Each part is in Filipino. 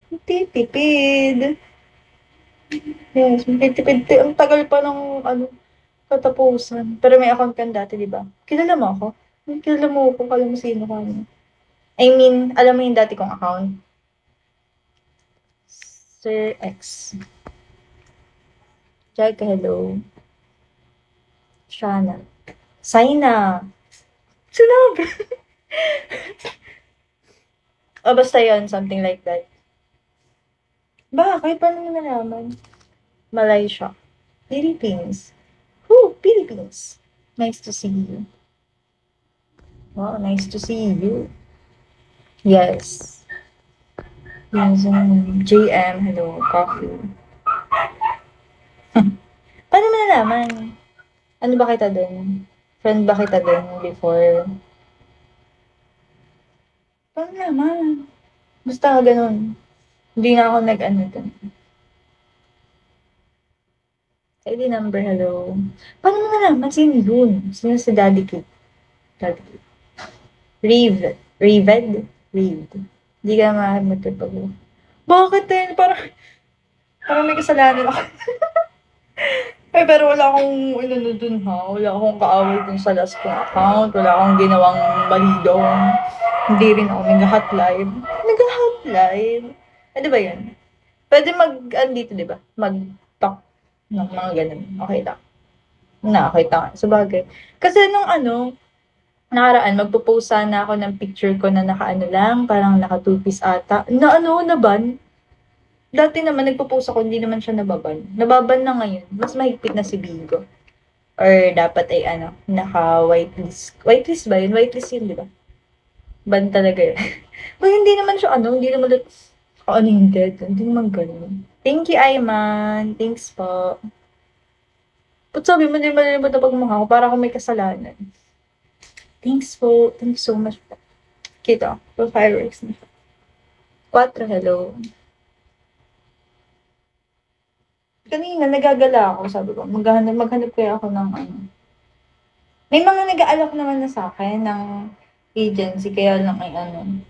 Titipid. Yes, titipid. Ang tagal pa ng ano, katapusan. Pero may account ka dati, di ba? Kilala mo ako? Kilala mo ako, kala mo sino ka. I mean, alam mo yung dati kong account? Sir X. Jaika, hello. Shana. Saina. Sinabi. O basta yun, something like that. Bakit? Paano mo nalaman? Malaysia. Philippines. Woo! Philippines. Nice to see you. Wow, nice to see you. Yes. Yung JM, hello, coffee. Paano mo nalaman? Ano ba kita dun? Friend ba kita dun before? Paano naman? Basta ganun. Hindi na ako nag-ano dun. ID number, hello. Paano mo nalaman? Sino yun? Sino si Daddy Kate? Daddy Kate. Reeve. Reeved? Reeved. Hindi ka mahamad pag bakit eh? Parang may kasalanan ako. Ay, pero wala akong inano dun ha. Wala akong kaaway dun sa last kong account. Wala akong ginawang mali doon. Hindi rin ako nag-hot live. Nag-hot live? Ano ba yun? Pwede dito, di ba? Mag-talk ng mga ganun. Okay lang. Nakakita ka. Sabagay. Kasi nung nakaraan, magpo-post sana ako ng picture ko na naka-ano lang, parang naka two-piece ata. Na ban? Dati naman nagpo-post ako, hindi naman siya nababan. Nababan na ngayon. Mas mahigpit na si Bigo. Or dapat ay naka-whitelist. Whitelist ba yun? Whitelist yun, di ba? Ban talaga yun. Well, hindi naman siya hindi naman unhindead. Hindi naman ganun. Thank you, Ayman. Thanks po. Ba't sabi mo, hindi malilibot na pagmukha ko para ako may kasalanan. Thanks po. Thank you so much po. Kita, for fireworks na. 4, hello. Kanina, nagagala ako. Sabi ko, maghanap kaya ako ng May mga nag-aalok naman na sa akin ng agency, kaya lang ay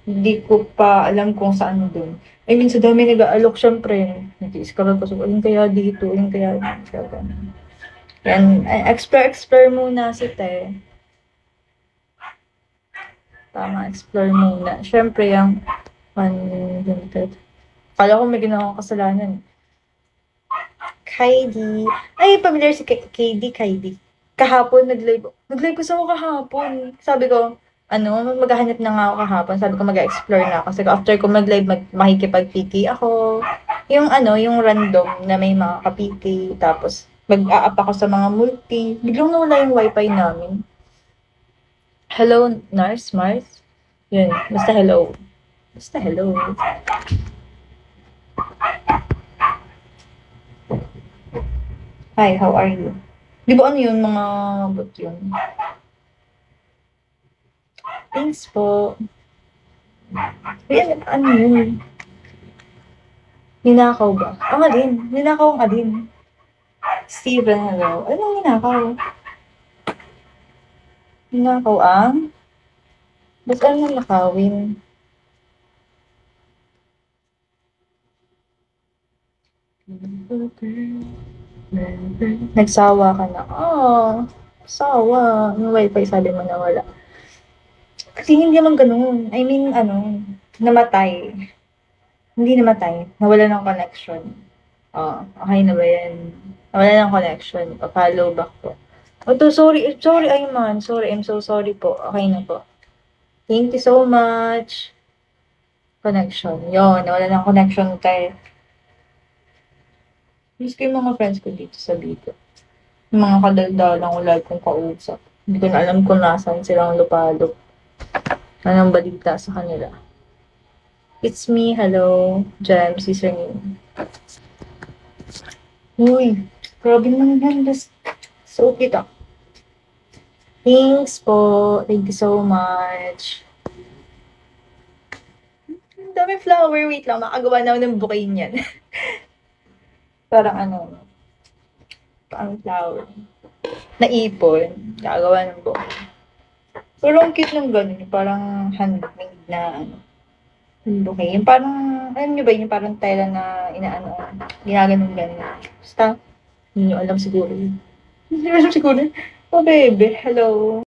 hindi ko pa alam kung saan dun. I mean, sa dami nag-aalok, syempre, nag-i-scroll ko. So, alin kaya dito, alin kaya dito. Kaya ganun. Yan, explore muna si Te. Tama, explore muna. Syempre, yung unlimited. Kala ko may ginawang kasalanan. Kaidi. Ay, familiar si Kaidi. Kahapon, nag-live ko sa ako kahapon. Sabi ko, maghahanap na nga ako kahapon. Sabi ko, mag-explore na ako. Kasi after ko mag-live, makikipag-PK ako. Yung random na may mga ka-PK. Tapos, mag-a-up ako sa mga multi. Biglang nawala yung wifi namin. Hello, Nurse Mars? Yun, basta hello. Basta hello. Hi, how are you? Di ba yun, mga bot yun? Thanks po. Yan, yun? Ninakaw ba? Ang alin? Ninakaw ang alin? Steven, hello. Anong ninakaw? Ninakaw ang? Ba't ano nakawin? Nagsawa ka na. Sawa. Yung wifi sabi mo na wala. Kasi hindi naman ganun. I mean, namatay. Hindi namatay. Nawala ng connection. Okay na ba yan? Nawala ng connection. Pa-follow back po. Sorry, Ayman. Sorry, I'm so sorry po. Okay na po. Thank you so much. Connection. Yun, nawala ng connection tayo. Miss ko yung mga friends ko dito sa Bito. Yung mga kadaldalang ko lagi kong kausap. Hindi ko na alam kung nasaan silang lupalop. Anong balita sa kanila? It's me, hello, Jem, si Serene. Uy, grabe naman yan. So kita. Thanks po. Thank you so much. Ang dami flower. Wait lang, makagawa na ako ng bouquet niyan. Parang flower. Naipon. Gagawa ng bouquet. Pero ang cute ng ganun. Parang handmade na Okay, yung parang, alam niyo ba yung parang tela na inaano, ginaganon-ganon. Basta, hindi niyo alam siguro yun. Hindi niyo alam siguro. Oh, baby, hello.